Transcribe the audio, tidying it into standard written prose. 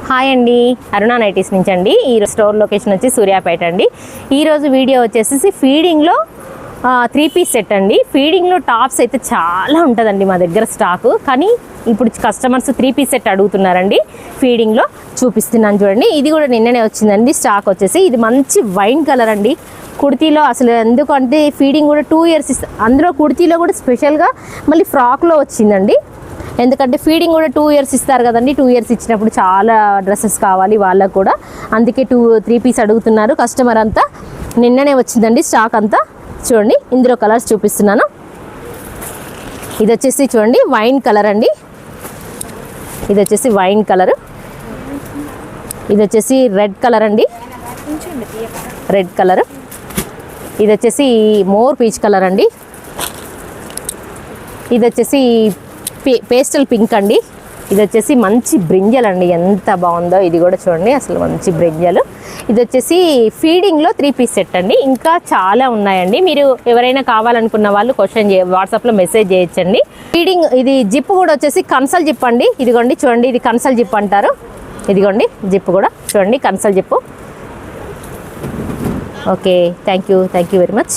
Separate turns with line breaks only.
Hi అండి, Aruna nighties నుంచి అండి. ఈ స్టోర్ లొకేషన్ వచ్చి సూర్యాపేట అండి. ఈరోజు వీడియో వచ్చేసి ఫీడింగ్లో 3 పీస్ సెట్ అండి. ఫీడింగ్లో టాప్స్ అయితే చాలా ఉంటుందండి మా దగ్గర స్టాకు, కానీ ఇప్పుడు కస్టమర్స్ 3 పీస్ సెట్ అడుగుతున్నారండి. ఫీడింగ్లో చూపిస్తున్నాను చూడండి. ఇది కూడా నిన్ననే వచ్చిందండి స్టాక్ వచ్చేసి. ఇది మంచి వైన్ కలర్ అండి. కుర్తీలో అసలు ఎందుకంటే ఫీడింగ్ కూడా 2 ఇయర్స్ అందులో కుర్తీలో కూడా స్పెషల్గా మళ్ళీ ఫ్రాక్లో వచ్చిందండి. ఎందుకంటే ఫీడింగ్ కూడా 2 ఇయర్స్ ఇస్తారు కదండి. 2 ఇయర్స్ ఇచ్చినప్పుడు చాలా డ్రెస్సెస్ కావాలి వాళ్ళకు కూడా, అందుకే 3 పీస్ అడుగుతున్నారు కస్టమర్ అంతా. నిన్ననే వచ్చిందండి స్టాక్ అంతా. చూడండి, ఇందులో కలర్స్ చూపిస్తున్నాను. ఇది వచ్చేసి చూడండి వైన్ కలర్ అండి. ఇది వచ్చేసి వైన్ కలర్. ఇది వచ్చేసి రెడ్ కలర్ అండి, రెడ్ కలర్. ఇది వచ్చేసి మోర్ పీచ్ కలర్ అండి. ఇది వచ్చేసి పేస్టల్ పింక్ అండి. ఇది వచ్చేసి మంచి బ్రింజల్ అండి, ఎంత బాగుందో ఇది కూడా చూడండి, అసలు మంచి బ్రింజల్. ఇది వచ్చేసి ఫీడింగ్లో 3 పీస్ సెట్ అండి. ఇంకా చాలా ఉన్నాయండి. మీరు ఎవరైనా కావాలనుకున్న వాళ్ళు వాట్సాప్లో మెసేజ్ చేయొచ్చండి. ఫీడింగ్ ఇది జిప్ కూడా వచ్చేసి కన్సల్ జిప్ అండి. ఇదిగోండి చూడండి, ఇది కన్సల్ జిప్ అంటారు. ఇదిగోండి జిప్ కూడా చూడండి, console zip. Okay, thank you very much.